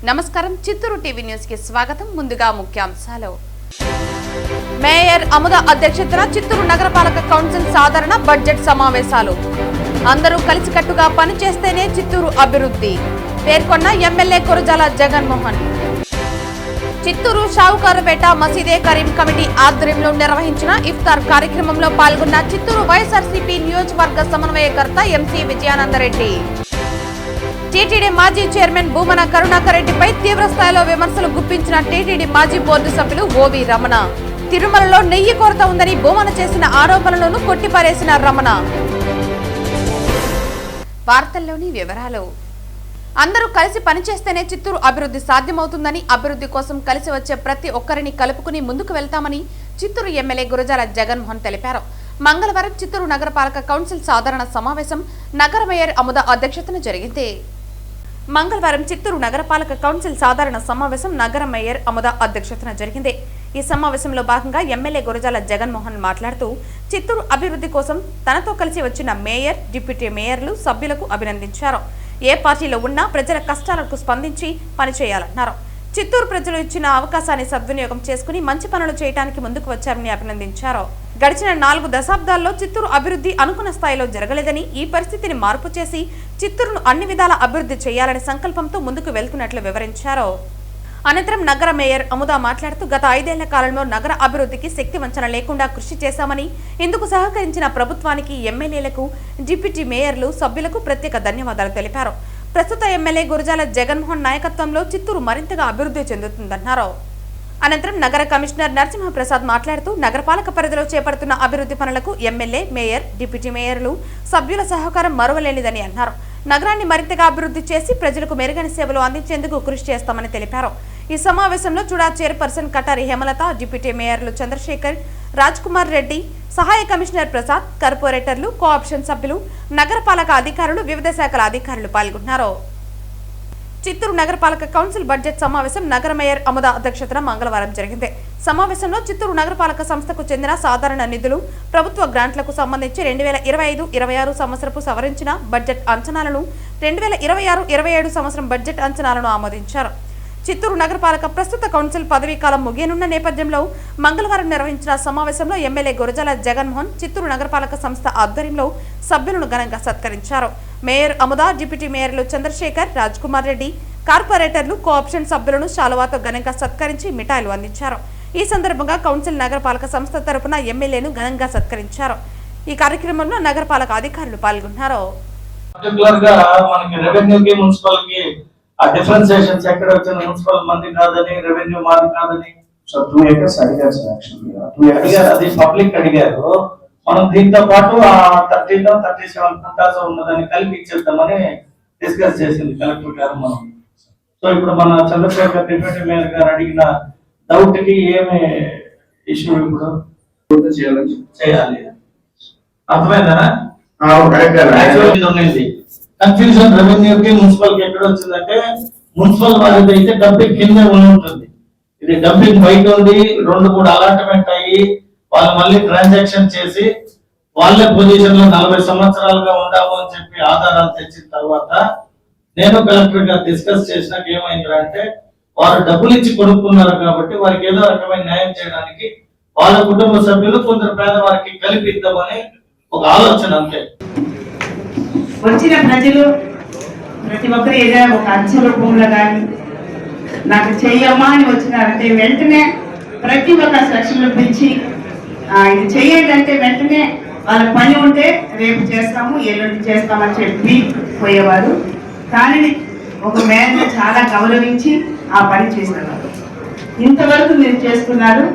నమస్కారం Chittoor TV news కి స్వాగతం. ముందుగా ముఖ్యాంశాలు. మేయర్ అముద అధ్యక్షతన చిత్తూరు నగరపాలక కౌన్సిల్ సాధారణ బడ్జెట్ సమావేశాలు. అందరూ కలిసికట్టుగా పనిచేస్తేనే చిత్తూరు అభివృద్ధి పేర్కొన్న ఎమ్మెల్యే కురజాల జగన్మోహన్. చిత్తూరు షావుకారుపేట మసీదే కరీం కమిటీ ఆధ్వర్యంలో నిర్వహించిన ఇఫ్తార్ కార్యక్రమంలో పాల్గొన్న చిత్తూరు వైఎస్ఆర్సీపీ నియోజకవర్గ సమన్వయకర్త ఎంసీ విజయానందరెడ్డి. టీటీడీ మాజీ చైర్మన్ భూమన కరుణాకర్ రెడ్డిపై తీవ్రస్థాయిలో విమర్శలు గుప్పించిన టీటీడీ మాజీ బోర్డు సభ్యులు ఓవి రమణ. తిరుమలలో నెయ్యి కొరత ఉందని భూమన చేసిన ఆరోపణలను కొట్టిపారేసిన రమణ. వార్తల్లోని వివరాలు. అందరూ కలిసి పనిచేస్తేనే చిత్తూరు అభివృద్ధి సాధ్యమవుతుందని, అభివృద్ధి కోసం కలిసి వచ్చే ప్రతి ఒక్కరిని కలుపుకుని ముందుకు వెళ్తామని చిత్తూరు ఎమ్మెల్యే గురజాల జగన్మోహన్ తెలిపారు. మంగళవారం చిత్తూరు నగరపాలక కౌన్సిల్ సాధారణ సమావేశం నగర మేయర్ అముద అధ్యక్షతన జరిగింది. మంగళవారం చిత్తూరు నగరపాలక కౌన్సిల్ సాధారణ సమావేశం నగర మేయర్ అముద అధ్యక్షతన జరిగింది. ఈ సమావేశంలో భాగంగా ఎమ్మెల్యే గురజాల జగన్మోహన్ మాట్లాడుతూ చిత్తూరు అభివృద్ధి కోసం తనతో కలిసి వచ్చిన మేయర్, డిప్యూటీ మేయర్లు, సభ్యులకు అభినందించారు. ఏ పార్టీలో ఉన్నా ప్రజల కష్టాలకు స్పందించి పనిచేయాలన్నారు. చిత్తూరు ప్రజలు ఇచ్చిన అవకాశాన్ని సద్వినియోగం చేసుకుని మంచి పనులు చేయడానికి ముందుకు వచ్చారని అభినందించారు. గడిచిన 4 దశాబ్దాల్లో చిత్తూరు అభివృద్ధి అనుకున్న స్థాయిలో జరగలేదని, ఈ పరిస్థితిని మార్పు చేసి చిత్తూరును అన్ని విధాల అభివృద్ధి చేయాలనే సంకల్పంతో ముందుకు వెళ్తున్నట్లు వివరించారు. అనంతరం నగర మేయర్ అముద మాట్లాడుతూ గత 5 ఏళ్ల కాలంలో నగర అభివృద్ధికి శక్తి వంచన లేకుండా కృషి చేశామని, ఇందుకు సహకరించిన ప్రభుత్వానికి, ఎమ్మెల్యేలకు, డిప్యూటీ మేయర్లు, సభ్యులకు ప్రత్యేక ధన్యవాదాలు తెలిపారు. ప్రస్తుత ఎమ్మెల్యే గురజాల జగన్మోహన్ నాయకత్వంలో చిత్తూరు మరింతగా అభివృద్ధి చెందుతుందన్నారు. అనంతరం నగర కమిషనర్ నరసింహప్రసాద్ మాట్లాడుతూ నగరపాలక పరిధిలో చేపడుతున్న అభివృద్ధి పనులకు ఎమ్మెల్యే, మేయర్, డిప్యూటీ మేయర్లు, సభ్యుల సహకారం మరువలేనిదని అన్నారు. నగరాన్ని మరింతగా అభివృద్ధి చేసి ప్రజలకు మెరుగైన సేవలు అందించేందుకు కృషి చేస్తామని తెలిపారు. ఈ సమావేశంలో చుడా చైర్పర్సన్ కటారి హేమలత, డిప్యూటీ మేయర్లు చంద్రశేఖర్, రాజ్ కుమార్ రెడ్డి, సహాయ కమిషనర్ ప్రసాద్, కార్పొరేటర్లు, కోఆప్షన్ సభ్యులు, నగరపాలక అధికారులు, వివిధ శాఖల అధికారులు పాల్గొన్నారు. చిత్తూరు నగరపాలక కౌన్సిల్ బడ్జెట్ సమావేశం నగర మేయర్ అముద అధ్యక్షతన మంగళవారం జరిగింది. సమావేశంలో చిత్తూరు నగరపాలక సంస్థకు చెందిన సాధారణ నిధులు, ప్రభుత్వ గ్రాంట్లకు సంబంధించి 2025-26 సంవత్సరపు సవరించిన బడ్జెట్ అంచనాలను, 2026-27 సంవత్సరం బడ్జెట్ అంచనాలను ఆమోదించారు. చిత్తూరు నగరపాలక ప్రస్తుత కౌన్సిల్ పదవీ కాలం ముగియనున్న నేపథ్యంలో మంగళవారం నిర్వహించిన సమావేశంలో ఎమ్మెల్యే గురజాల జగన్మోహన్ చిత్తూరు నగరపాలక సంస్థ ఆధ్వర్యంలో సభ్యులను ఘనంగా సత్కరించారు. మేయర్ అముద, డిప్యూటీ మేయర్లు చంద్రశేఖర్, రాజ్ కుమార్ రెడ్డి, కార్పొరేటర్లు, కోఆప్షన్ సభ్యులను శాలువాతో ఘనంగా సత్కరించి మిఠాయిలు అందించారు. ఈ సందర్భంగా కౌన్సిల్ నగరపాలక సంస్థ తరపున ఎమ్మెల్యేను ఘనంగా సత్కరించారు. ఈ కార్యక్రమంలో నగరపాలక అధికారులు పాల్గొన్నారు. ఆ డిఫరెన్సియేషన్స్ ఎక్కడ వచ్చిన మున్సిపల్ మంది కాదని, రెవెన్యూ మాది కాదని, సో 2 acres అడిగారు సార్. యాక్చువల్లీ 2 acres అది పబ్లిక్ అడిగారు. మనం దీంతో పాటు ఆ 37 కుంటాస్ ఉన్నదని కలిపి ఇచ్చేద్దామని డిస్కస్ చేసింది కలెక్టర్ గారు. మనం సో ఇప్పుడు మన చంద్రశేఖర్ డిప్యూటీ మేయర్ గారు అడిగిన డౌట్ కి ఏమి ఇష్యూ ఇప్పుడు చేయాలి అర్థమైందా? కన్ఫ్యూజన్ రెవెన్యూకి మున్సిపల్ కి ఎక్కడ వచ్చిందంటే, మున్సిపల్ వారిది అయితే డబ్బింగ్ కింద ఉంటుంది, ఇది డబ్బింగ్ బయట ఉంది. 2-3 అలాట్మెంట్ అయ్యి వాళ్ళు మళ్ళీ ట్రాన్సాక్షన్ చేసి వాళ్ళే పొజిషన్ లో 40 సంవత్సరాలుగా ఉండాము అని చెప్పి ఆధారాలు తెచ్చిన తర్వాత నేను కలెక్టర్ గారు డిస్కస్ చేసినాక ఏమైందంటే, వారు డబ్బులు ఇచ్చి కొనుక్కున్నారు కాబట్టి వారికి ఏదో రకమైన న్యాయం చేయడానికి వాళ్ళ కుటుంబ సభ్యులు, కొందరు పేదవారికి కలిపి ఇద్దామని ఒక ఆలోచన అంతే. వచ్చిన ప్రజలు ప్రతి ఒక్కరు ఏదైనా ఒక అంచె రూపంలో కానీ నాకు చెయ్యమ్మా అని వచ్చినారంటే వెంటనే ప్రతి ఒక్క సెక్షన్లో పిలిచి ఇది చెయ్యండి అంటే వెంటనే వాళ్ళ పని ఉంటే రేపు చేస్తాము, ఎల్లుండి చేస్తామని చెప్పి పోయేవారు. కానీ ఒక మేయర్ని చాలా గౌరవించి ఆ పని చేసేవారు. ఇంతవరకు మీరు చేస్తున్నారు.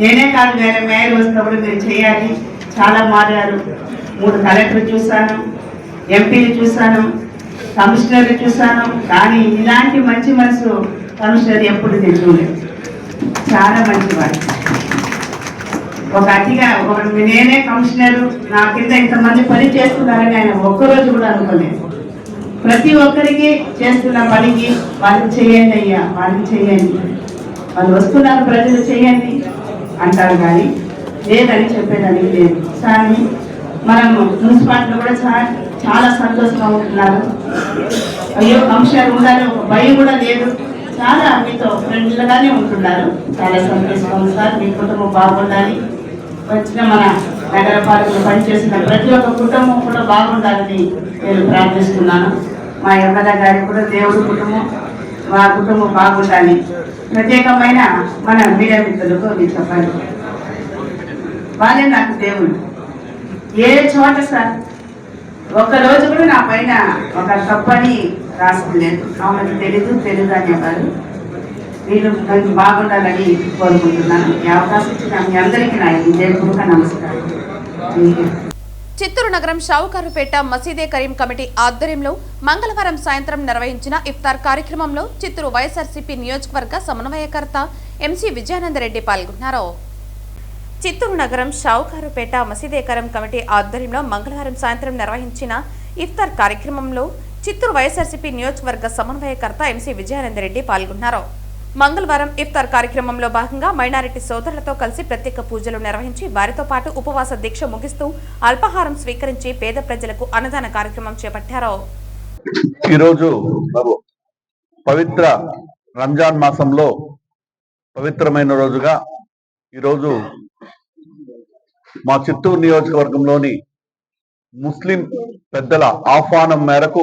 నేనే కాదు, వేరే మేయర్ వస్తున్నప్పుడు మీరు చేయాలి. చాలా మారారు. 3 కలెక్టర్లు చూశాను, ఎంపీలు చూశాను, కమిషనర్లు చూశాను. కానీ ఇలాంటి మంచి మనసు కమిషనర్ ఎప్పుడు తెలియలేదు. చాలా మంచివాడు. ఒక అతిగా నేనే కమిషనర్, నా కింద ఇంతమంది పని చేస్తున్నారని ఆయన ఒక్కరోజు కూడా అనుకోలేదు. ప్రతి ఒక్కరికి చేస్తున్న పనికి వాళ్ళకి చేయండి అయ్యా, వాళ్ళకి చేయండి, వాళ్ళు వస్తున్నారు ప్రజలు చేయండి అంటారు. కానీ లేదని చెప్పేదానికి లేదు. కానీ మనము మున్సిపాలిటీలో కూడా చాలా చాలా సంతోషంగా ఉంటున్నారు. అయ్యో అంశాలు ఉండాలి, ఒక భయం కూడా లేదు. చాలా మీతో ఫ్రెండ్లుగానే ఉంటున్నారు. చాలా సంతోషంగా ఉంది సార్. మీ కుటుంబం బాగుండాలి. వచ్చిన మన నగరపాలకులు పనిచేసిన ప్రతి ఒక్క కుటుంబం కూడా బాగుండాలని నేను ప్రార్థిస్తున్నాను. మా ఎమ్మెల్యే గారికి కూడా దేవుడి కుటుంబం, మా కుటుంబం బాగుండాలి. ప్రత్యేకమైన మన మీడియా మిత్రులకు మీరు చెప్పండి. వాళ్ళే నాకు దేవుడు. ఏ చోట సార్ ఒక్కరోజు కూడా నా పైన ఒక తప్పని రాసుకోలేదు. ఆమెకు తెలీదు అనేవారు. వీళ్ళు నాకు బాగుండాలని కోరుకుంటున్నాను. ఈ అవకాశం ఇచ్చిన మీ అందరికీ నా హృదయపూర్వక నమస్కారం. చిత్తూరు నగరం షావుకారుపేట మసీదే కరీం కమిటీ ఆధ్వర్యంలో మంగళవారం సాయంత్రం నిర్వహించిన ఇఫ్తార్ కార్యక్రమంలో చిత్తూరు వైఎస్ఆర్సీపీ నియోజకవర్గ సమన్వయకర్త ఎంసీ విజయానందరెడ్డి పాల్గొన్నారు. చిత్తూరు నగరం షావుకారుపేట మసీదే కరీం కమిటీ ఆధ్వర్యంలో మంగళవారం సాయంత్రం నిర్వహించిన ఇఫ్తార్ కార్యక్రమంలో చిత్తూరు వైఎస్ఆర్సీపీ నియోజకవర్గ సమన్వయకర్త ఎంసీ విజయానందరెడ్డి పాల్గొన్నారు. మంగళవారం ఇఫ్తార్ కార్యక్రమంలో భాగంగా మైనారిటీ సోదరులతో కలిసి ప్రత్యేక పూజలు నిర్వహించి వారితో పాటు ఉపవాస దీక్ష ముగిస్తూ అల్పాహారం స్వీకరించి పేద ప్రజలకు అన్నదాన కార్యక్రమం చేపట్టారు. ఈరోజు పవిత్ర రంజాన్ మాసంలో పవిత్రమైన రోజుగా ఈరోజు మా చిత్తూరు నియోజకవర్గంలోని ముస్లిం పెద్దల ఆహ్వానం మేరకు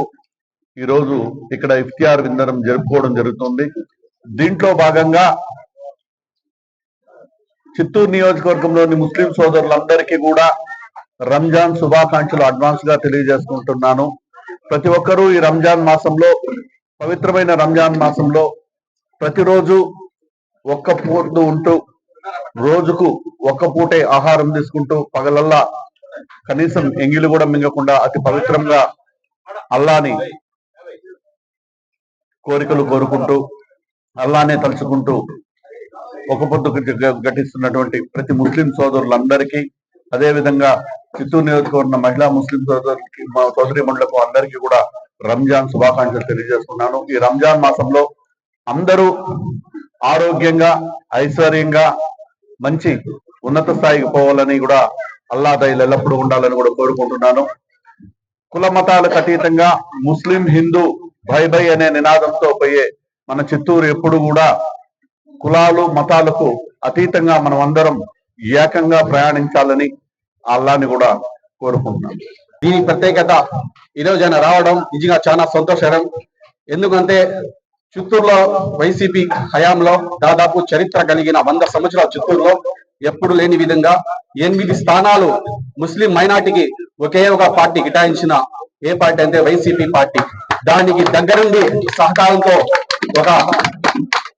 ఈరోజు ఇక్కడ ఇఫ్తియార్ విందనం జరుపుకోవడం జరుగుతుంది. దీంట్లో భాగంగా చిత్తూరు నియోజకవర్గంలోని ముస్లిం సోదరులందరికీ కూడా రంజాన్ శుభాకాంక్షలు అడ్వాన్స్ గా తెలియజేసుకుంటున్నాను. ప్రతి ఒక్కరూ ఈ రంజాన్ మాసంలో, పవిత్రమైన రంజాన్ మాసంలో ప్రతిరోజు ఒక్క పూట ఉంటూ, రోజుకు ఒక్క పూటే ఆహారం తీసుకుంటూ, పగలల్లా కనీసం ఎంగిలి కూడా మింగకుండా అతి పవిత్రంగా అల్లాని కోరికలు కోరుకుంటూ, అల్లానే తలుచుకుంటూ ఒక పొద్దు ఘటిస్తున్నటువంటి ప్రతి ముస్లిం సోదరులందరికీ, అదేవిధంగా చిత్తూరు నియోజకవర్గ మహిళా ముస్లిం సోదరిమణులకు అందరికీ కూడా రంజాన్ శుభాకాంక్షలు తెలియజేస్తున్నాను. ఈ రంజాన్ మాసంలో అందరూ ఆరోగ్యంగా, ఐశ్వర్యంగా, మంచి ఉన్నత స్థాయికి పోవాలని కూడా అల్లా దయలు ఎల్లప్పుడూ ఉండాలని కూడా కోరుకుంటున్నాను. కుల మతాలకు అతీతంగా ముస్లిం, హిందూ భై భై అనే నినాదంతో పోయే మన చిత్తూరు ఎప్పుడు కూడా కులాలు మతాలకు అతీతంగా మనం అందరం ఏకంగా ప్రయాణించాలని అల్లాని కూడా కోరుకుంటున్నాను. దీని ప్రత్యేకత ఈరోజు రావడం నిజంగా చాలా సంతోషకరం. ఎందుకంటే చిత్తూరులో వైసీపీ హయాంలో దాదాపు చరిత్ర కలిగిన 100 సంవత్సరాల చిత్తూరులో ఎప్పుడు లేని విధంగా 8 స్థానాలు ముస్లిం మైనార్టీకి ఒకే ఒక పార్టీ కేటాయించిన ఏ పార్టీ అంటే వైసీపీ పార్టీ. దానికి దగ్గరుండి సహకారంతో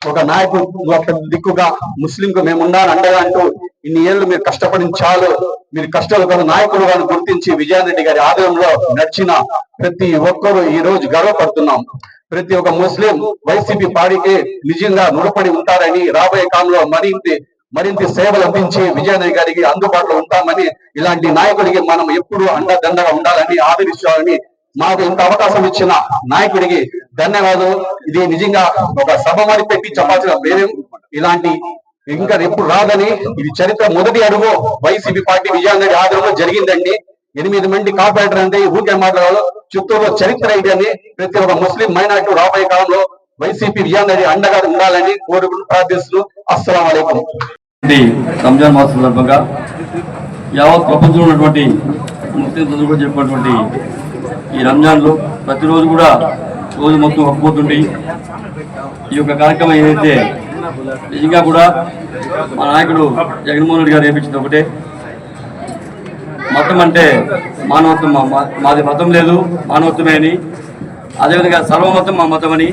ఒక నాయకుడు దిక్కుగా ముస్లింకు మేము ఉండాలని అండగా అంటూ ఇన్ని ఏళ్ళు మీరు కష్టపడిన చాలు, మీరు కష్టాలు కదా నాయకుడు గారిని గుర్తించి విజయారెడ్డి గారి ఆధ్వర్యంలో నడిచిన ప్రతి ఒక్కరూ ఈ రోజు గర్వపడుతున్నాం. ప్రతి ఒక్క ముస్లిం వైసీపీ పార్టీకి నిజంగా రుణపడి ఉంటారని, రాబోయే కాలంలో మరింత సేవలు అందించి విజయారెడ్డి గారికి అందుబాటులో ఉంటామని, ఇలాంటి నాయకుడికి మనం ఎప్పుడు అండదండగా ఉండాలని, ఆదరించాలని, మాకు ఇంత అవకాశం ఇచ్చిన నాయకుడికి ధన్యవాదాలు. ఇది నిజంగా ఒక సభ మరి పెట్టి చెప్పాల్సిన పేరు ఇలాంటి ఇంకా ఎప్పుడు రాదని, ఇది చరిత్ర మొదటి అడుగు వైసీపీ పార్టీ విజయారెడ్డి ఆధ్వర్యంలో జరిగిందండి. 8 మంది కార్పొరేటర్ అంటే ఊరికే మాట్లాడాలి. చిత్తూరులో చరిత్ర ఇది అని ప్రతి ఒక్క ముస్లిం మైనార్టీ రాబోయే కాలంలో వైసీపీ విజయారెడ్డి అండగా ఉండాలని కోరుకుంటూ ప్రార్థిస్తూ అస్సలాము అలైకుం. రంజాన్ మాసం సందర్భంగా యావత్ ప్రపంచంలో ఉన్నటువంటి ముస్లిం సందర్భంగా చెప్పినటువంటి ఈ రంజాన్లో ప్రతిరోజు కూడా రోజు మొత్తం ఒక్కపోతుండి ఈ యొక్క కార్యక్రమం ఏదైతే నిజంగా కూడా మా నాయకుడు జగన్మోహన్ రెడ్డి గారు ఏపించింది ఒకటే, మతం అంటే మానవత్వం, మాది మతం లేదు మానవత్వమే అని, అదేవిధంగా సర్వమతం మా మతం అని,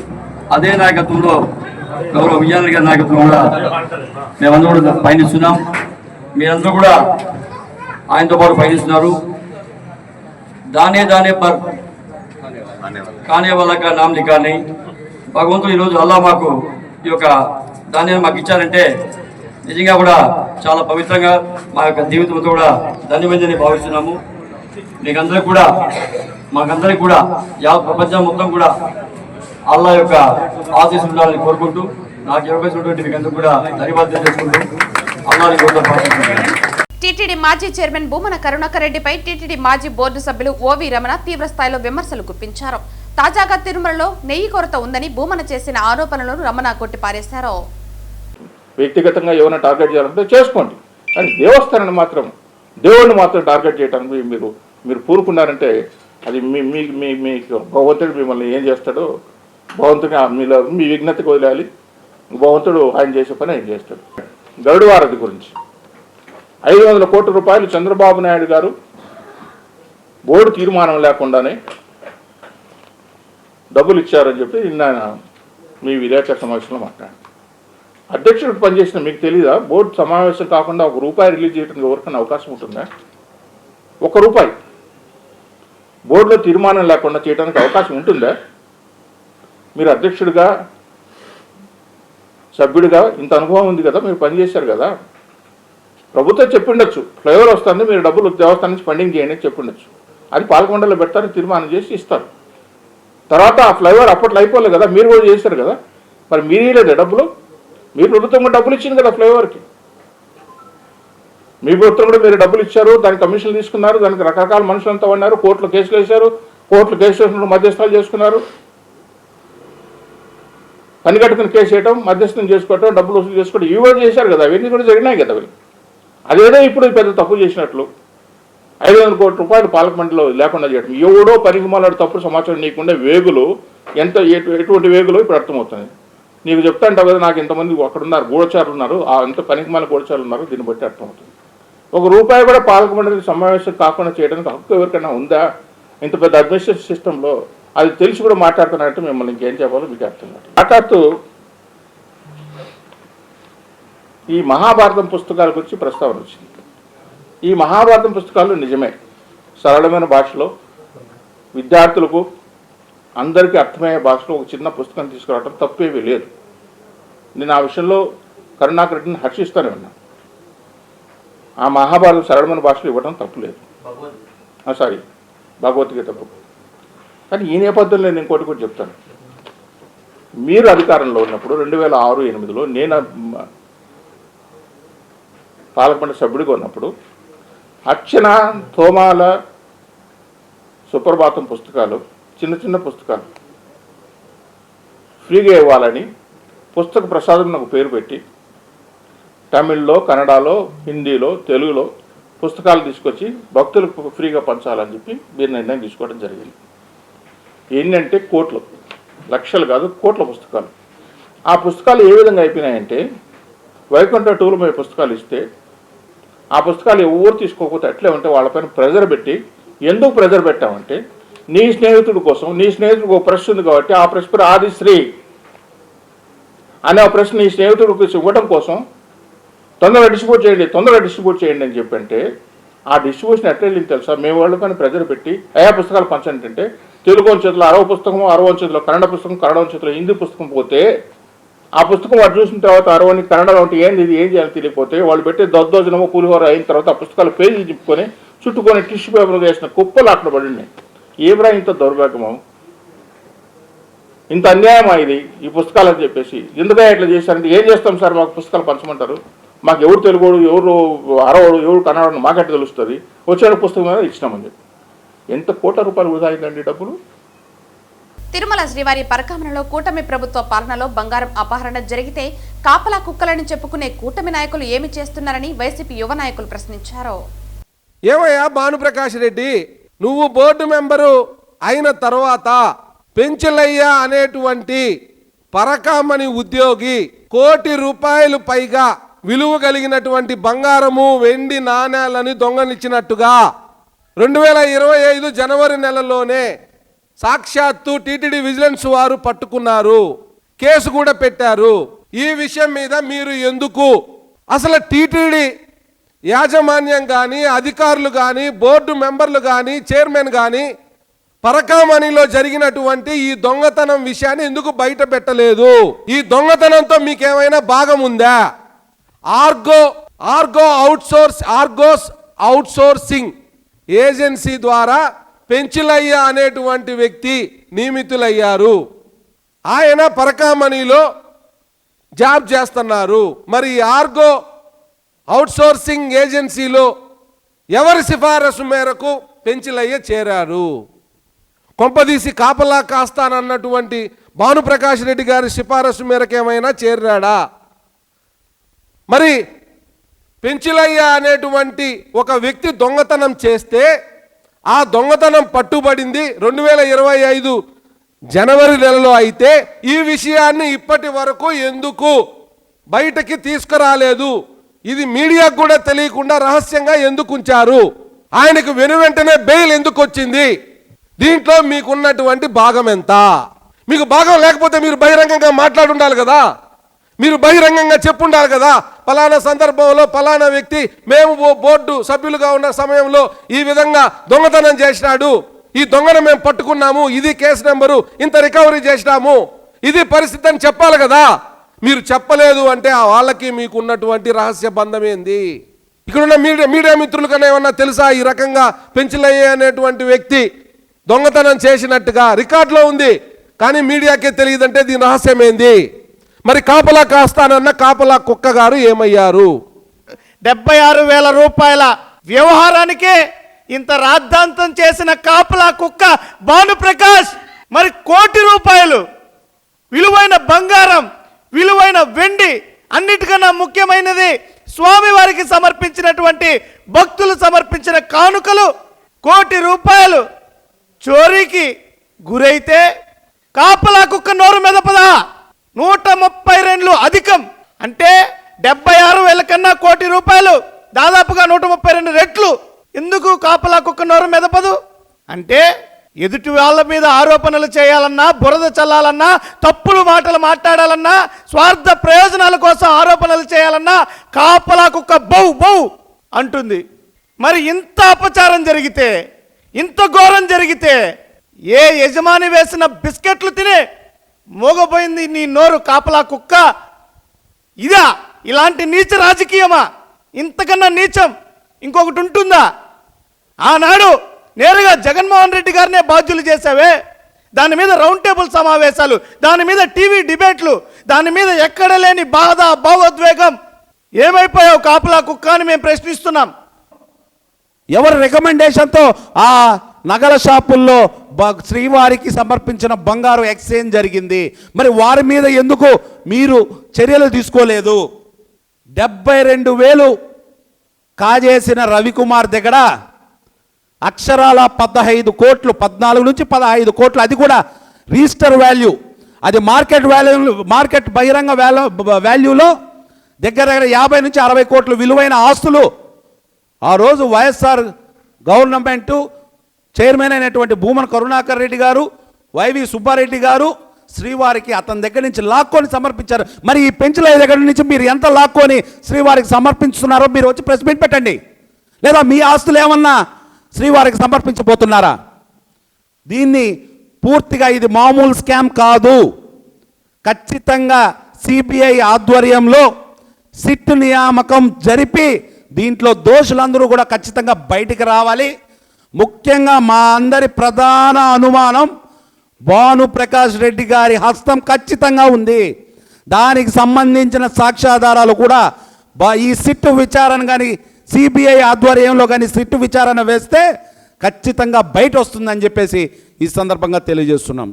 అదే నాయకత్వంలో గౌరవ విజయారెడ్డి గారి నాయకత్వం కూడా మేమందరూ కూడా పయనిస్తున్నాం. మీరందరూ కూడా ఆయనతో పాటు పయనిస్తున్నారు. దానే పర్ కానే వాళ్ళ నామ్ లిఖాని. భగవంతుడు ఈరోజు అల్లా మాకు ఈ యొక్క దాన్ని మాకు ఇచ్చారంటే నిజంగా కూడా చాలా పవిత్రంగా మా యొక్క జీవితంతో కూడా ధన్యమైందని భావిస్తున్నాము. మీకందరికి కూడా మాకందరికి కూడా యావత్ ప్రపంచం మొత్తం కూడా అల్లా యొక్క ఆశీస్సులు ఉండాలని కోరుకుంటూ నాకు అవకాశం ఉన్నటువంటి మీకందరూ కూడా ధన్యవాదాలు చేసుకుంటూ అల్లాని కోరుకుంటున్నాను. టీటీడీ మాజీ చైర్మన్ భూమన కరుణాకర్ రెడ్డిపై టీటీడీ మాజీ బోర్డు సభ్యులు ఓవి రమణ తీవ్ర స్థాయిలో విమర్శలు గుప్పించారు. తాజాగా తిరుమలలో నెయ్యి కొరత ఉందని భూమన చేసిన ఆరోపణలను రమణ కొట్టిపారేశారు. వ్యక్తిగతంగా ఏమైనా టార్గెట్ చేయాలంటే చేసుకోండి, కానీ దేవస్థానాన్ని మాత్రం దేవుడిని మాత్రం టార్గెట్ చేయడానికి మీరు పూనుకున్నారంటే అది మీకు భగవంతుడు మిమ్మల్ని ఏం చేస్తాడో భగవంతుని మీ విఘ్నతకు వదిలేయాలి. భగవంతుడు ఆయన చేసే పని ఆయన చేస్తాడు. గరుడు వారధి గురించి 500 కోట్ల రూపాయలు చంద్రబాబు నాయుడు గారు బోర్డు తీర్మానం లేకుండానే డబ్బులు ఇచ్చారని చెప్పి నిన్న మీ విలేకరుల సమావేశంలో మాట్లాడారు. అధ్యక్షుడికి పనిచేసిన మీకు తెలీదా? బోర్డు సమావేశం కాకుండా ₹1 రిలీజ్ చేయడానికి ఎవరికైనా అవకాశం ఉంటుందా? ₹1 బోర్డులో తీర్మానం లేకుండా చేయడానికి అవకాశం ఉంటుందా? మీరు అధ్యక్షుడిగా సభ్యుడిగా ఇంత అనుభవం ఉంది కదా, మీరు పనిచేశారు కదా, ప్రభుత్వం చెప్పిండొచ్చు ఫ్లైఓవర్ వస్తుంది, మీరు డబ్బులు దేవస్థానం నుంచి ఫండింగ్ చేయండి అని చెప్పిండొచ్చు. అది పాల్గొండలో పెడతారు, తీర్మానం చేసి ఇస్తారు. తర్వాత ఆ ఫ్లైఓవర్ అప్పట్లో అయిపోలేదు కదా, మీరు కూడా చేశారు కదా, మరి మీరు ఇవ్వలేదు డబ్బులు? మీరు ప్రభుత్వం కూడా డబ్బులు ఇచ్చింది కదా ఫ్లైఓవర్కి. మీ ప్రభుత్వం కూడా మీరు డబ్బులు ఇచ్చారు, దానికి కమిషన్లు తీసుకున్నారు, దానికి రకరకాల మనుషులంతా ఉన్నారు, కోర్టులో కేసులు వేశారు, కోర్టులో కేసు వేసినప్పుడు మధ్యస్థాలు చేసుకున్నారు, పని కట్టుకుని కేసు చేయడం, మధ్యస్థం చేసుకోవటం, డబ్బులు వసూలు చేసుకోవడం, ఇవి కూడా చేశారు కదా, అవన్నీ కూడా జరిగినాయి కదా. అదేదో ఇప్పుడు పెద్ద తప్పు చేసినట్లు 500 కోట్ల రూపాయలు పాలక మండలిలో లేకుండా చేయడం, ఎవడో పరిగమాలాడు తప్పుడు సమాచారం నీకుండే వేగులు ఎటువంటి వేగులు ఇప్పుడు అర్థమవుతుంది. నీకు చెప్తా అంటావు కదా, నాకు ఇంతమంది అక్కడ ఉన్నారు, గూఢచారులు ఉన్నారు, ఎంత పనికిమాల గూఢచారులు ఉన్నారు, దీన్ని బట్టి అర్థమవుతుంది. ₹1 కూడా పాలక మండలి సమావేశం కాకుండా చేయడానికి హక్కు ఎవరికైనా ఉందా? ఇంత పెద్ద అడ్మినిస్ట్రేషన్ సిస్టంలో అది తెలిసి కూడా మాట్లాడుతున్నారంటే మిమ్మల్ని ఇంకేం చెప్పాలో మీకు అర్థం కాదు. మాట్లాడుతూ ఈ మహాభారతం పుస్తకాల గురించి ప్రస్తావన వచ్చింది. ఈ మహాభారతం పుస్తకాలు నిజమే సరళమైన భాషలో విద్యార్థులకు అందరికీ అర్థమయ్యే భాషలో ఒక చిన్న పుస్తకం తీసుకురావడం తప్పేమీ లేదు. నేను ఆ విషయంలో కరుణాకర్ రెడ్డిని హర్షిస్తూనే ఉన్నాను. ఆ మహాభారతం సరళమైన భాషలో ఇవ్వడం తప్పులేదు. భగవద్గీత బుక్. కానీ ఈ నేపథ్యంలో నేను ఇంకోటి కూడా చెప్తాను. మీరు అధికారంలో ఉన్నప్పుడు 2006-08లో నేను పాలకమండలి సభ్యుడిగా ఉన్నప్పుడు అర్చన, తోమాల, సుప్రభాతం పుస్తకాలు, చిన్న చిన్న పుస్తకాలు ఫ్రీగా ఇవ్వాలని పుస్తక ప్రసాదం నాకు పేరు పెట్టి తమిళ్లో, కన్నడలో, హిందీలో, తెలుగులో పుస్తకాలు తీసుకొచ్చి భక్తులకు ఫ్రీగా పంచాలని చెప్పి మీరు నిర్ణయం తీసుకోవడం జరిగింది. ఏంటంటే కోట్లు, లక్షలు కాదు కోట్ల పుస్తకాలు. ఆ పుస్తకాలు ఏ విధంగా అయిపోయినాయంటే వైకుంఠ టూలో మేము పుస్తకాలు ఇస్తే ఆ పుస్తకాలు ఎవరు తీసుకోకపోతే అట్లే ఉంటే వాళ్ళపైన ప్రెజర్ పెట్టి, ఎందుకు ప్రెజర్ పెట్టామంటే నీ స్నేహితుడి కోసం, నీ స్నేహితుడికి ఒక ప్రశ్న ఉంది కాబట్టి ఆ ప్రశ్న పేరు ఆదిశ్రీ అనే ఆ ప్రశ్న నీ స్నేహితుడికి ఇవ్వడం కోసం తొందరగా డిస్ట్రిబ్యూట్ చేయండి అని చెప్పంటే ఆ డిస్ట్రిబ్యూషన్ ఎట్లా వెళ్ళింది తెలుసా? మేము వాళ్ళపైన ప్రెజర్ పెట్టి అయా పుస్తకాలు పంచండి అంటే తెలుగు చేతిలో 60 పుస్తకము, 60 చేతిలో కన్నడ పుస్తకం, కన్నడ చేతిలో హిందీ పుస్తకం పోతే ఆ పుస్తకం వాడు చూసిన తర్వాత 60 కన్నడలో ఉంటే ఏంది ఇది ఏం చేయాలి తెలియకపోతే వాళ్ళు పెట్టి దద్దోజనమో పులిహోర అయిన తర్వాత ఆ పుస్తకాలు పేజీలు తిప్పుకొని చుట్టుకొని టిష్యూ పేపర్ వేసిన కుప్పలు అక్కడ పడినాయి. ఏమిరా ఇంత దౌర్భాగ్యమో, ఇంత అన్యాయమా ఇది ఈ పుస్తకాలు అని చెప్పేసి. ఎందుకంటే ఇట్లా చేశారంటే ఏం చేస్తాం సార్, మాకు పుస్తకాలు పంచమంటారు, మాకు ఎవరు తెలుగుడు, ఎవరు అరవడు, ఎవరు కన్నడ మాకట్టు తెలుస్తుంది, వచ్చే పుస్తకం మీద ఇచ్చినామని చెప్పి. ఎంత కోట్ల రూపాయలు వృధా అయిందండి డబ్బులు. తిరుమల శ్రీవారి పరకామణలో కూటమి ప్రభుత్వ పాలనలో బంగారం అపహరణ జరిగితే కాపలా కుక్కలని చెప్పుకునే కూటమి నాయకులు ఏమి చేస్తున్నారని వైసీపీ యువ నాయకులు ప్రశ్నించారు. ఏమయ్యా భానుప్రకాష్ రెడ్డి, నువ్వు బోర్డు మెంబరు అయిన తర్వాత పెంచలయ్య అనేటువంటి పరకామణి ఉద్యోగి ₹1 కోటి పైగా విలువ కలిగినటువంటి బంగారము, వెండి నాణేలని దొంగలిచ్చినట్టుగా 2025 జనవరి నెలలోనే సాక్షాత్తు టీటీడీ విజిలెన్స్ వారు పట్టుకున్నారు, కేసు కూడా పెట్టారు. ఈ విషయం మీద మీరు ఎందుకు, అసలు టీటీడీ యాజమాన్యం కానీ, అధికారులు కానీ, బోర్డు మెంబర్లు కానీ, చైర్మన్ కానీ పరకామణిలో జరిగినటువంటి ఈ దొంగతనం విషయాన్ని ఎందుకు బయట పెట్టలేదు? ఈ దొంగతనంతో మీకేమైనా భాగం ఉందా? ఆర్గోస్ అవుట్సోర్సింగ్ ఏజెన్సీ ద్వారా పెంచిలయ్య అనేటువంటి వ్యక్తి నియమితులయ్యారు. ఆయన పరకామణిలో జాబ్ చేస్తున్నారు. మరి ఆర్గో అవుట్సోర్సింగ్ ఏజెన్సీలో ఎవరి సిఫారసు మేరకు పెంచిలయ్య చేరారు? కొంపదీసి కాపలా కాస్తానన్నటువంటి భానుప్రకాష్ రెడ్డి గారి సిఫారసు మేరకు ఏమైనా చేరాడా? మరి పెంచిలయ్య అనేటువంటి ఒక వ్యక్తి దొంగతనం చేస్తే ఆ దొంగతనం పట్టుబడింది 2025 జనవరి నెలలో. అయితే ఈ విషయాన్ని ఇప్పటి వరకు ఎందుకు బయటకి తీసుకురాలేదు? ఇది మీడియాకు కూడా తెలియకుండా రహస్యంగా ఎందుకు ఉంచారు? ఆయనకు వెనువెంటనే బెయిల్ ఎందుకు వచ్చింది? దీంట్లో మీకున్నటువంటి భాగం ఎంత? మీకు భాగం లేకపోతే మీరు బహిరంగంగా మాట్లాడుండాలి కదా, మీరు బహిరంగంగా చెప్పుండాలి కదా. పలానా సందర్భంలో పలానా వ్యక్తి మేము బోర్డు సభ్యులుగా ఉన్న సమయంలో ఈ విధంగా దొంగతనం చేసినాడు, ఈ దొంగను మేము పట్టుకున్నాము, ఇది కేసు నెంబరు, ఇంత రికవరీ చేసినాము, ఇది పరిస్థితి అని చెప్పాలి కదా. మీరు చెప్పలేదు అంటే ఆ వాళ్ళకి మీకు ఉన్నటువంటి రహస్య బంధం ఏంది? ఇక్కడున్న మీడియా మిత్రుల కన్నా ఏమన్నా తెలుసా? ఈ రకంగా పెంచిలయ్య అనేటువంటి వ్యక్తి దొంగతనం చేసినట్టుగా రికార్డులో ఉంది, కానీ మీడియాకే తెలియదంటే దీని రహస్యం ఏంది? మరి కాపలా కాస్తానన్న కాపలా కుక్క గారు ఏమయ్యారు? 76,000 రూపాయల వ్యవహారానికే ఇంత రాద్ధాంతం చేసిన కాపలా కుక్క భానుప్రకాష్ మరి 1 కోటి రూపాయలు విలువైన బంగారం, విలువైన వెండి, అన్నిటికన్నా ముఖ్యమైనది స్వామివారికి సమర్పించినటువంటి భక్తులు సమర్పించిన కానుకలు 1 కోటి రూపాయలు చోరీకి గురైతే కాపలా కుక్క నోరు మెదపదా? 132 అధికం అంటే 76,000 కన్నా 1 కోటి రూపాయలు, దాదాపుగా 132 రెట్లు. ఎందుకు కాపలా కుక్క నోరు మెదపదు? అంటే ఎదుటి వాళ్ళ మీద ఆరోపణలు చేయాలన్నా, బురద చల్లాలన్నా, తప్పులు మాటలు మాట్లాడాలన్నా, స్వార్థ ప్రయోజనాల కోసం ఆరోపణలు చేయాలన్నా కాపలా కుక్క బౌ బౌ అంటుంది. మరి ఇంత అపచారం జరిగితే, ఇంత ఘోరం జరిగితే ఏ యజమాని వేసిన బిస్కెట్లు తినే మోగపోయింది నీ నోరు కాపలా కుక్క? ఇదా ఇలాంటి నీచ రాజకీయమా? ఇంతకన్నా నీచం ఇంకొకటి ఉంటుందా? ఆనాడు నేరుగా జగన్మోహన్ రెడ్డి గారినే బాధ్యులు చేసావే, దాని మీద రౌండ్ టేబుల్ సమావేశాలు, దాని మీద టీవీ డిబేట్లు, దాని మీద ఎక్కడ లేని బాధ, భావోద్వేగం. ఏమైపోయావు కాపలా కుక్క అని మేము ప్రశ్నిస్తున్నాం. ఎవరి రికమెండేషన్తో ఆ నగల షాపుల్లో శ్రీవారికి సమర్పించిన బంగారు ఎక్స్చేంజ్ జరిగింది? మరి వారి మీద ఎందుకు మీరు చర్యలు తీసుకోలేదు? 72,000 కాజేసిన రవికుమార్ దగ్గర అక్షరాల 15 కోట్లు, 14 నుంచి 15 కోట్లు, అది కూడా రిజిస్టర్ వాల్యూ, అది మార్కెట్ బహిరంగ వాల్యూలో దగ్గర 50 నుంచి 60 కోట్లు విలువైన ఆస్తులు ఆ రోజు వైఎస్ఆర్ గవర్నమెంటు చైర్మన్ అయినటువంటి భూమన కరుణాకర్ రెడ్డి గారు, వైవి సుబ్బారెడ్డి గారు శ్రీవారికి అతని దగ్గర నుంచి లాక్కొని సమర్పించారు. మరి ఈ పెంచుల దగ్గర నుంచి మీరు ఎంత లాక్కొని శ్రీవారికి సమర్పిస్తున్నారో మీరు వచ్చి ప్రెస్ మీట్ పెట్టండి. లేదా మీ ఆస్తులు ఏమన్నా శ్రీవారికి సమర్పించబోతున్నారా? దీన్ని పూర్తిగా ఇది మామూలు స్కామ్ కాదు. ఖచ్చితంగా సిబిఐ ఆధ్వర్యంలో సిట్ నియామకం జరిపి దీంట్లో దోషులందరూ కూడా ఖచ్చితంగా బయటికి రావాలి. ముఖ్యంగా మా అందరి ప్రధాన అనుమానం భానుప్రకాష్ రెడ్డి గారి హస్తం ఖచ్చితంగా ఉంది. దానికి సంబంధించిన సాక్ష్యాధారాలు కూడా ఈ సిట్ విచారణ కానీ సిబిఐ ఆధ్వర్యంలో కానీ సిట్ విచారణ వేస్తే ఖచ్చితంగా బయట వస్తుందని చెప్పేసి ఈ సందర్భంగా తెలియజేస్తున్నాం.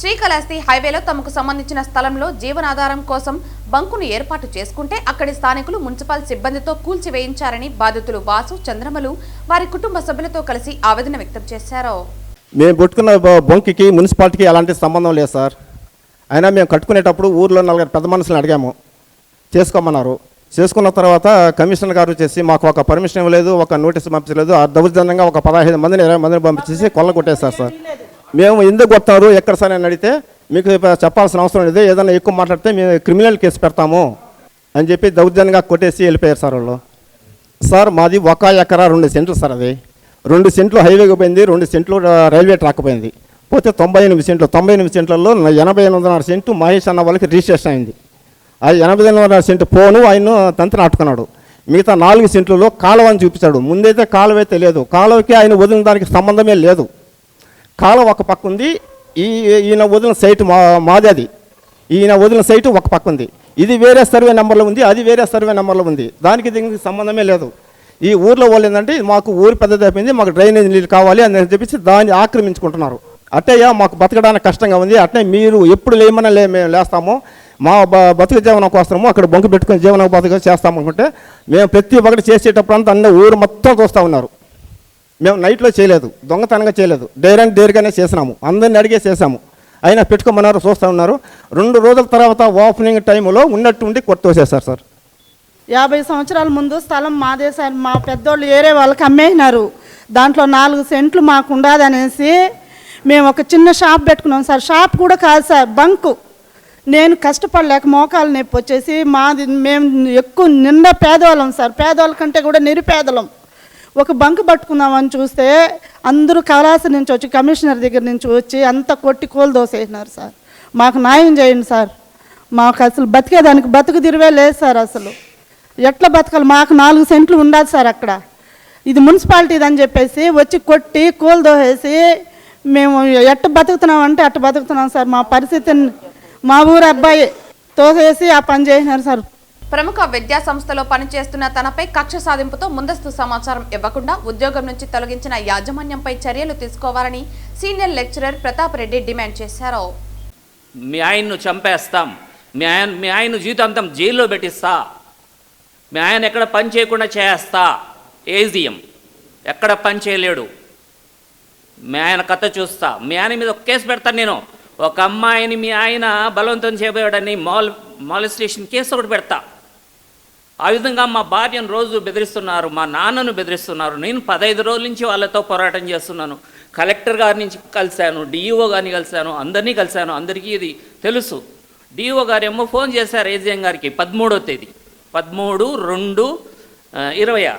శ్రీకాళహస్తి హైవేలో తమకు సంబంధించిన స్థలంలో జీవనాధారం కోసం బంకును ఏర్పాటు చేసుకుంటే అక్కడి స్థానికులు మున్సిపల్ సిబ్బందితో కూల్చివేయించారని బాధితులు వాసు, చంద్రమలు వారి కుటుంబ సభ్యులతో కలిసి ఆవేదన వ్యక్తం చేశారు. మేము కొట్టుకున్న బొంకికి మున్సిపాలిటీకి ఎలాంటి సంబంధం లేదు సార్. అయినా మేము కట్టుకునేటప్పుడు ఊర్లో 4 పెద్ద మనుషులను అడిగాము, చేసుకోమన్నారు. చేసుకున్న తర్వాత కమిషనర్ గారు వచ్చేసి మాకు ఒక పర్మిషన్ ఇవ్వలేదు, ఒక నోటీస్ పంపించలేదు. దౌర్జన్యంగా ఒక 15 మందిని 20 మందిని పంపించేసి కొల్ల కొట్టేశారు సార్. మేము ఎందుకు కొడతారు ఎక్కడ సార్ అని అడిగితే మీకు చెప్పాల్సిన అవసరం లేదు, ఏదైనా ఎక్కువ మాట్లాడితే మేము క్రిమినల్ కేసు పెడతాము అని చెప్పి దౌర్జన్యంగా కొట్టేసి వెళ్ళిపోయారు సార్ వాళ్ళు. సార్ మాది 1 ఎకరా 2 సెంట్లు సార్. అది 2 సెంట్లు హైవేకి పోయింది, 2 సెంట్లు రైల్వే ట్రాక్ పోయింది. పోతే 98 సెంట్లు, 98 సెంట్లలో 88.5 సెంటు మహేష్ అన్న వాళ్ళకి రిజిస్ట్రేషన్ అయింది. అది 88.5 సెంటు పోను ఆయన తంత్రి నాటుకున్నాడు. మిగతా 4 సెంట్లలో కాలువ అని చూపించాడు. ముందైతే కాలువ అయితే లేదు, కాలువకి ఆయన వదిలిన దానికి సంబంధమే లేదు. కాలువ ఒక పక్క ఉంది, ఈయన వదిలిన సైటు మాది, అది ఈయన వదిలిన సైటు ఒక పక్క ఉంది. ఇది వేరే సర్వే నెంబర్లో ఉంది, అది వేరే సర్వే నెంబర్లో ఉంది. దానికి దీనికి సంబంధమే లేదు. ఈ ఊర్లో వాళ్ళు ఏంటంటే మాకు ఊరి పెద్దది అయిపోయింది, మాకు డ్రైనేజ్ నీళ్ళు కావాలి అని చెప్పేసి దాన్ని ఆక్రమించుకుంటున్నారు. అట్టయ్యా మాకు బతకడానికి కష్టంగా ఉంది, అట్నే మీరు ఎప్పుడు లేమన్నా మేము లేస్తాము, మా బతుకు జీవనం కోసము అక్కడ బొంకు పెట్టుకుని జీవన బతుకు చేస్తాము అనుకుంటే మేము ప్రతి ఒక్కటి చేసేటప్పుడు అంతా అన్నీ ఊరు మొత్తం చూస్తూ ఉన్నారు. మేము నైట్లో చేయలేదు, దొంగతనంగా చేయలేదు, డైరెక్ట్గానే చేసినాము, అందరిని అడిగే చేసాము. అయినా పెట్టుకోమన్నారు, చూస్తూ ఉన్నారు. 2 రోజుల తర్వాత ఓపెనింగ్ టైంలో ఉన్నట్టుండి కొట్టేసేసారు సార్. 50 సంవత్సరాల ముందు స్థలం మాదే సార్. మా పెద్దోళ్ళు ఏరే వాళ్ళకి అమ్మేసినారు. దాంట్లో 4 సెంట్లు మాకు ఉండదనేసి మేము ఒక చిన్న షాప్ పెట్టుకున్నాం సార్. షాప్ కూడా కాదు సార్, బంకు. నేను కష్టపడలేక మోకాలు నొప్పి వచ్చేసి మేము ఎక్కువ నిండా పేదవాళ్ళం సార్, పేదవాళ్ళ కంటే కూడా నిరుపేదలం. ఒక బంకు పట్టుకుందామని చూస్తే అందరూ కలాస నుంచి వచ్చి కమిషనర్ దగ్గర నుంచి వచ్చి అంతా కొట్టి కోలు దోసేసినారు సార్. మాకు న్యాయం చేయండి సార్. మాకు అసలు బతికేదానికి బతుకు తిరివే లేదు సార్. అసలు ఎట్లా బతకాలి? మాకు 4 సెంట్లు ఉండాలి సార్ అక్కడ. ఇది మున్సిపాలిటీది అని చెప్పేసి వచ్చి కొట్టి కోలు దోసేసి మేము ఎట్ట బతుకుతున్నాం అంటే అట్ట బతుకుతున్నాం సార్. మా పరిస్థితిని మా ఊరు అబ్బాయి తోసేసి ఆ పని చేసినారు సార్. ప్రముఖ విద్యా సంస్థలో పనిచేస్తున్న తనపై కక్ష సాధింపుతో ముందస్తు సమాచారం ఇవ్వకుండా ఉద్యోగం నుంచి తొలగించిన యాజమాన్యంపై చర్యలు తీసుకోవాలని senior lecturer Pratap Reddy demand చేశారు. మీ ఆయన్ను చంపేస్తాం, మీ ఆయన జీవితాంతం జైల్లో పెట్టిస్తా, మీ ఆయన ఎక్కడ పని చేయకుండా చేస్తా. ఏజిఎం ఎక్కడ పని చేయలేడు, మీ ఆయన కథ చూస్తా, మీ ఆయన మీద ఒక కేసు పెడతాను నేను. ఒక అమ్మాయిని మీ ఆయన బలవంతం చేయబోయాడని మాలిస్టేషన్ కేసు ఒకటి పెడతా. ఆ విధంగా మా భార్యను రోజు బెదిరిస్తున్నారు, మా నాన్నను బెదిరిస్తున్నారు. నేను 15 రోజుల నుంచి వాళ్ళతో పోరాటం చేస్తున్నాను. కలెక్టర్ గారి నుంచి కలిశాను, డిఈఓ గారిని కలిశాను, అందరినీ కలిశాను, అందరికీ ఇది తెలుసు. డిఈఓ గారు ఏమో ఫోన్ చేశారు ఏజిఎం గారికి 13వ తేదీ 13/2/26.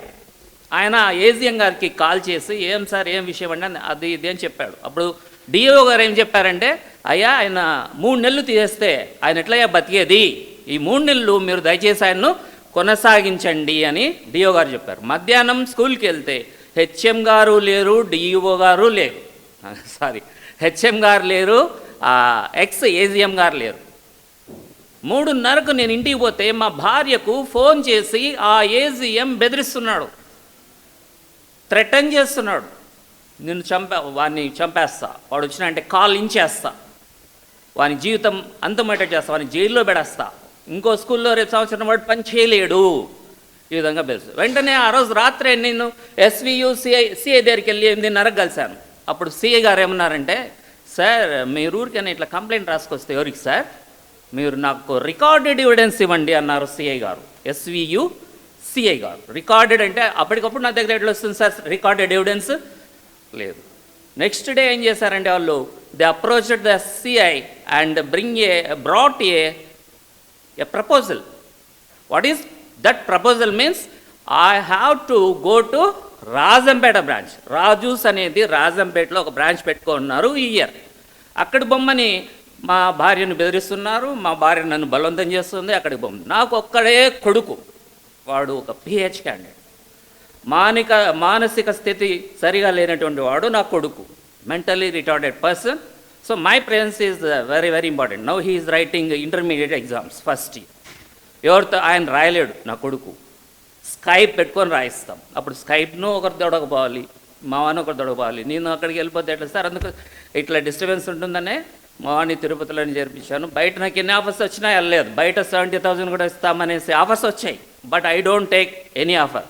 ఆయన ఏజిఎం గారికి కాల్ చేసి ఏం సార్ ఏం విషయం అంటే అది ఇది అని చెప్పాడు. అప్పుడు డిఈఓ గారు ఏం చెప్పారంటే, అయ్యా ఆయన 3 నెలలు తీసేస్తే ఆయన ఎట్లయ్యా బతికేది, ఈ 3 నెలలు మీరు దయచేసి ఆయన్ను కొనసాగించండి అని డిఓ గారు చెప్పారు. మధ్యాహ్నం స్కూల్కి వెళ్తే హెచ్ఎం గారు లేరు, డిఈఓ గారు లేరు, హెచ్ఎం గారు లేరు, ఎక్స్ ఏజిఎం గారు లేరు. 3:30కు నేను ఇంటికి పోతే మా భార్యకు ఫోన్ చేసి ఆ ఏజిఎం బెదిరిస్తున్నాడు, థ్రెటన్ చేస్తున్నాడు. నిన్ను వాడిని చంపేస్తా, వాడు వచ్చినా అంటే కాల్ ఇంచేస్తా, వాని జీవితం అంతమేట చేస్తా, వాని జైల్లో పెడేస్తా, ఇంకో స్కూల్లో రేపు సంవత్సరం వాడు పని చేయలేడు, ఈ విధంగా బెదిరిస్తాడు. వెంటనే ఆ రోజు రాత్రే నేను ఎస్వియు సిఐ దగ్గరికి వెళ్ళి 8:30కు కలిశాను. అప్పుడు సిఐ గారు ఏమన్నారంటే, సార్ మీరు ఊరికైనా ఇట్లా కంప్లైంట్ రాసుకొస్తే ఎవరికి సార్, మీరు నాకు రికార్డెడ్ ఎవిడెన్స్ ఇవ్వండి అన్నారు సిఐ గారు. ఎస్వియు సిఐ గారు రికార్డెడ్ అంటే అప్పటికప్పుడు నా దగ్గర ఎట్లా వస్తుంది సార్ రికార్డెడ్ ఎవిడెన్స్ లేదు. నెక్స్ట్ డే ఏం చేశారంటే వాళ్ళు they approached the CI and brought A proposal. What is that proposal means I have to go to Rajampet branch. Raju's అనేది రాజంపేటలో ఒక బ్రాంచ్ పెట్టుకున్నారు ఈ ఇయర్. అక్కడి బొమ్మని మా భార్యను బెదిరిస్తున్నారు, మా భార్య నన్ను బలవంతం చేస్తుంది. అక్కడికి బొమ్మ నాకు ఒక్కడే కొడుకు, వాడు ఒక పిహెచ్ క్యాండిడేట్, మానసిక స్థితి సరిగా లేనటువంటి వాడు నా కొడుకు, mentally retarded person. So my presence is very very important. Now he is writing intermediate exams first year. ఎవరితో ఆయన రాయలేడు నా కొడుకు, స్కైప్ పెట్టుకొని రాయిస్తాం. అప్పుడు స్కైప్ను ఒకరు దొడకపోవాలి, మా వాడిని ఒకరు దొడకపోవాలి. నేను అక్కడికి వెళ్ళిపోతే ఎట్లా సార్, అందుకు ఇట్లా డిస్టర్బెన్స్ ఉంటుందనే మా వాడిని తిరుపతిలోని చేర్పించాను. బయట నాకు ఎన్ని ఆఫర్స్ వచ్చినా వెళ్ళలేదు, బయట 70,000 కూడా ఇస్తామనేసి ఆఫర్స్ వచ్చాయి, but I don't take any offer.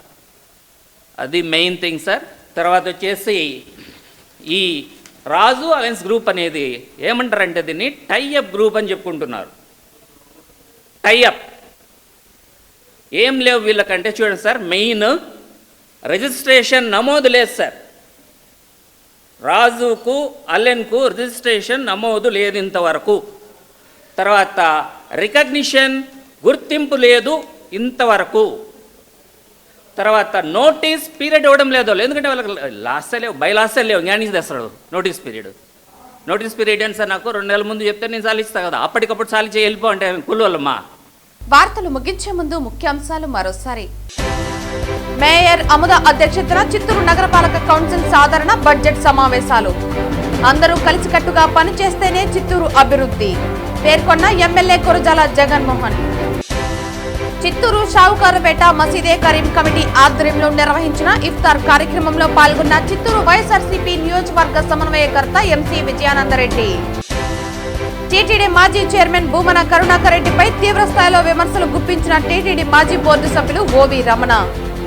అది మెయిన్ థింగ్ సార్. తర్వాత వచ్చేసి ఈ రాజు అలయన్స్ గ్రూప్ అనేది ఏమంటారంటే దీన్ని టైఅప్ గ్రూప్ అని చెప్పుకుంటున్నారు. టైఅప్ ఏం లేవు వీళ్ళకంటే చూడండి సార్, మెయిన్ రిజిస్ట్రేషన్ నమోదు లేదు సార్. రాజుకు అలెన్కు రిజిస్ట్రేషన్ నమోదు లేదు ఇంతవరకు. తర్వాత రికగ్నిషన్ గుర్తింపు లేదు ఇంతవరకు. తర్వాత నోటీస్ పీరియడ్ ఇవ్వడం లేదు, ఎందుకంటే వాళ్ళకి లాస్టే లేవు, బై లాస్టే లేవు, జ్ఞానికి తెస్తాడు నోటీస్ పీరియడ్. నోటీస్ పీరియడ్ ఏంటి సార్, నాకు 2 నెలల ముందు చెప్తే నేను సాలిస్తాను కదా, అప్పటికప్పుడు సాలించి వెళ్ళిపో అంటే కులవల్లమ్మా. వార్తలు ముగించే ముందు ముఖ్యాంశాలు మరోసారి. మేయర్ అముద అధ్యక్షతన చిత్తూరు నగరపాలక కౌన్సిల్ సాధారణ బడ్జెట్ సమావేశాలు. అందరూ కలిసికట్టుగా పనిచేస్తేనే చిత్తూరు అభివృద్ధి పేర్కొన్న ఎమ్మెల్యే గురజాల జగన్మోహన్. చిత్తూరు షావుకారుపేట మసీదే కరీం కమిటీ ఆధ్వర్యంలో నిర్వహించిన ఇఫ్తార్ కార్యక్రమంలో పాల్గొన్న చిత్తూరు వైఎస్ఆర్సీపీ నియోజకవర్గ సమన్వయకర్త ఎంసీ విజయానందరెడ్డి. టీటీడీ మాజీ చైర్మన్ భూమన కరుణాకర్ రెడ్డిపై తీవ్రస్థాయిలో విమర్శలు గుప్పించిన టీటీడీ మాజీ బోర్డు సభ్యులు ఓవి రమణ.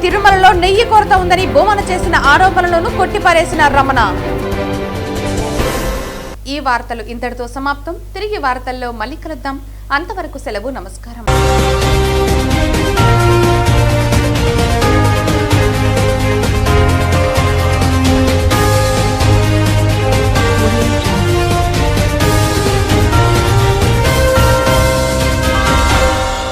తిరుమలలో నెయ్యి కొరత ఉందని భూమన చేసిన ఆరోపణలను కొట్టిపారేసిన రమణ. ఈ వార్తలు ఇంతటితో సమాప్తం. తిరిగి వార్తల్లో మళ్ళీ కలుద్దాం. అంతవరకు సెలవు. నమస్కారం.